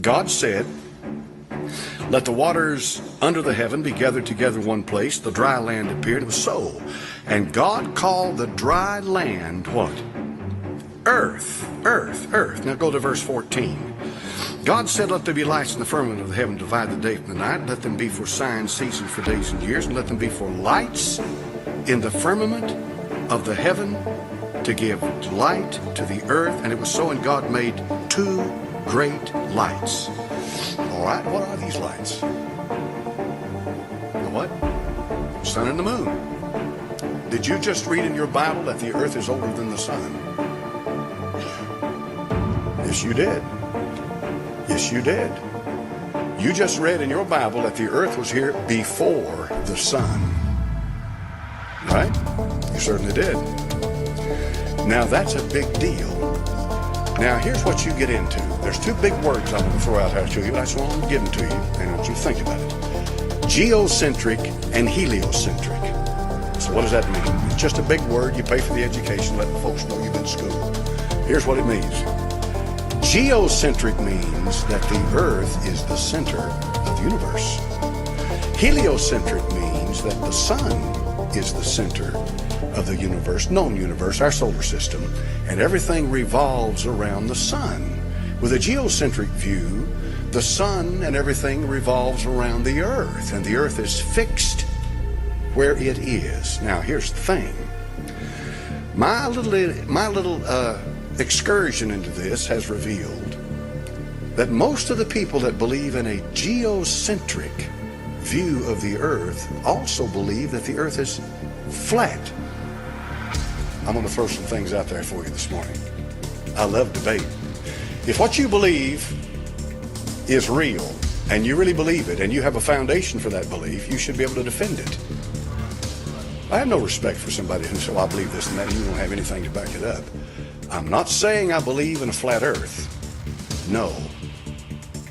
God said, let the waters under the heaven be gathered together in one place. The dry land appeared. It was so. And God called the dry land what? Earth. Earth. Earth. Now go to verse 14. God said, let there be lights in the firmament of the heaven, divide the day from the night. Let them be for signs, seasons, for days and years. And let them be for lights in the firmament of the heaven to give light to the earth. And it was so, and God made two great lights. All right, what are these lights? The what? Sun and the moon. Did you just read in your Bible that the earth is older than the sun? Yes, you did. Yes, you did. You just read in your Bible that the earth was here before the sun. Right? You certainly did. Now, that's a big deal. Now, here's what you get into. There's two big words I'm going to throw out here to you. That's what I'm going to give them to you. And I want you to think about it. Geocentric and heliocentric. So what does that mean? It's just a big word. You pay for the education, let the folks know you've been to school. Here's what it means. Geocentric means that the earth is the center of the universe. Heliocentric means that the sun is the center of the universe, known universe, our solar system, and everything revolves around the sun. With a geocentric view, the sun and everything revolves around the earth, and the earth is fixed where it is. Now, here's the thing. My little excursion into this has revealed that most of the people that believe in a geocentric view of the earth also believe that the earth is flat. I'm going to throw some things out there for you this morning. I love debate. If what you believe is real, and you really believe it, and you have a foundation for that belief, you should be able to defend it. I have no respect for somebody who says, well, I believe this and that, and you don't have anything to back it up. I'm not saying I believe in a flat earth. No.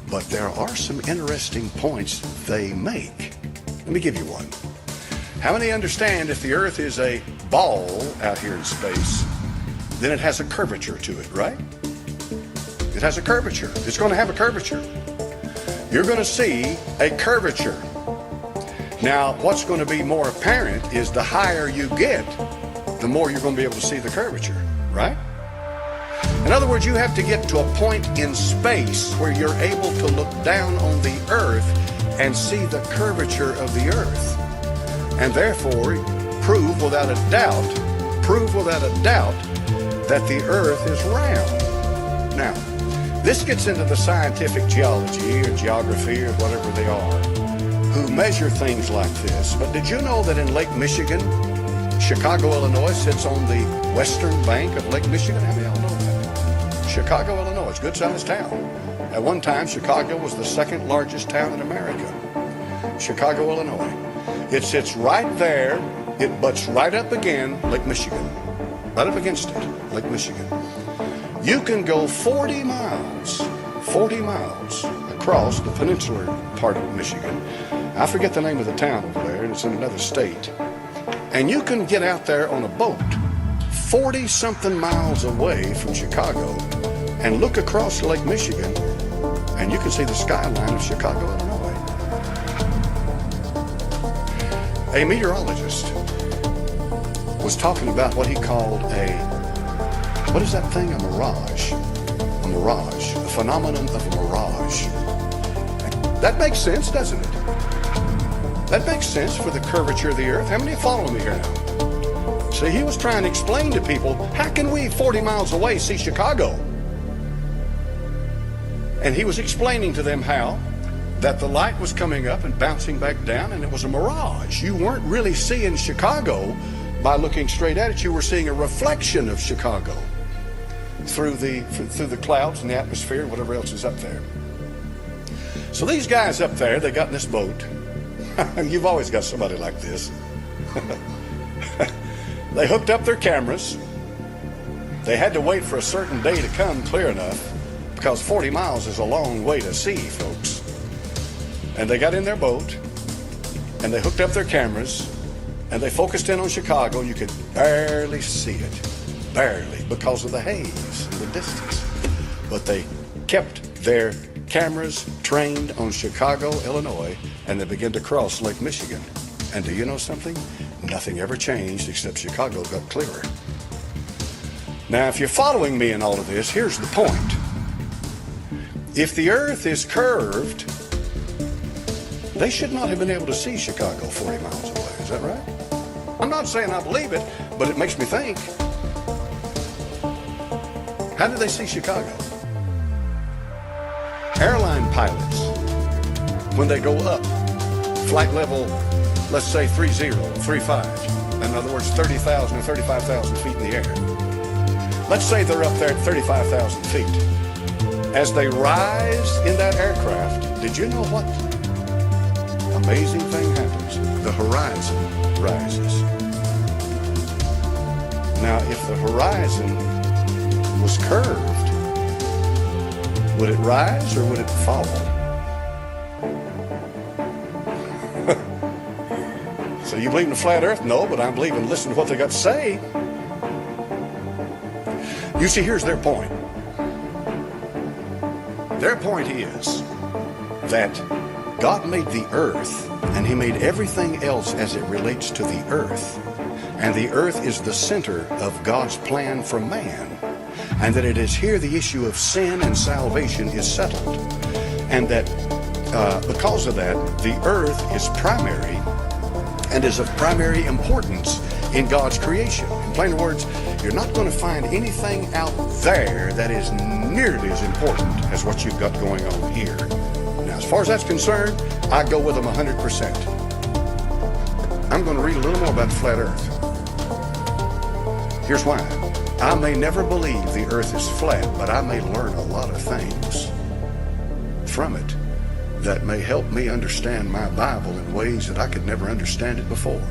But there are some interesting points they make. Let me give you one. How many understand if the earth is a ball out here in space, then it has a curvature to it, right? It has a curvature. It's going to have a curvature. You're going to see a curvature. Now, what's going to be more apparent is the higher you get, the more you're going to be able to see the curvature, right? In other words, you have to get to a point in space where you're able to look down on the earth and see the curvature of the earth. And therefore, prove without a doubt that the earth is round. Now, this gets into the scientific geology or geography or whatever they are, who measure things like this. But did you know that in Lake Michigan, Chicago, Illinois sits on the western bank of Lake Michigan? How many of y'all know that? Chicago, Illinois, it's a good-sized town. At one time, Chicago was the second largest town in America. Chicago, Illinois. It sits right there. It butts right up against Lake Michigan. Right up against it, Lake Michigan. You can go 40 miles across the peninsular part of Michigan. I forget the name of the town over there, and it's in another state. And you can get out there on a boat 40-something miles away from Chicago and look across Lake Michigan, and you can see the skyline of Chicago, Illinois. A meteorologist was talking about what he called what is that thing? A mirage. A mirage. A phenomenon of a mirage. That makes sense, doesn't it? That makes sense for the curvature of the earth. How many follow me here now? See, he was trying to explain to people, how can we 40 miles away see Chicago? And he was explaining to them how that the light was coming up and bouncing back down, and it was a mirage. You weren't really seeing Chicago by looking straight at it. You were seeing a reflection of Chicago through the clouds and the atmosphere and whatever else is up there. So these guys up there, they got in this boat. You've always got somebody like this. They hooked up their cameras. They had to wait for a certain day to come clear enough, because 40 miles is a long way to see, folks. And they got in their boat, and they hooked up their cameras, and they focused in on Chicago. You could barely see it, barely, because of the haze and the distance. But they kept their cameras trained on Chicago, Illinois, and they began to cross Lake Michigan. And do you know something? Nothing ever changed except Chicago got clearer. Now, if you're following me in all of this, here's the point. If the earth is curved, they should not have been able to see Chicago 40 miles away. Is that right? I'm not saying I believe it, but it makes me think. How did they see Chicago? Airline pilots, when they go up, flight level, let's say 30, 35, in other words, 30,000 or 35,000 feet in the air. Let's say they're up there at 35,000 feet. As they rise in that aircraft, did you know what amazing thing happens? The horizon rises. Now, if the horizon was curved, would it rise or would it fall? So you believe in a flat earth? No, but I believe in listen to what they got to say. You see, here's their point. Their point is that God made the earth and he made everything else as it relates to the earth. And the earth is the center of God's plan for man. And that it is here the issue of sin and salvation is settled. And that because of that, the earth is primary and is of primary importance in God's creation. In plain words, you're not going to find anything out there that is nearly as important as what you've got going on here. Now, as far as that's concerned, I go with them 100%. I'm going to read a little more about the flat earth. Here's why. I may never believe the earth is flat, but I may learn a lot of things from it that may help me understand my Bible in ways that I could never understand it before.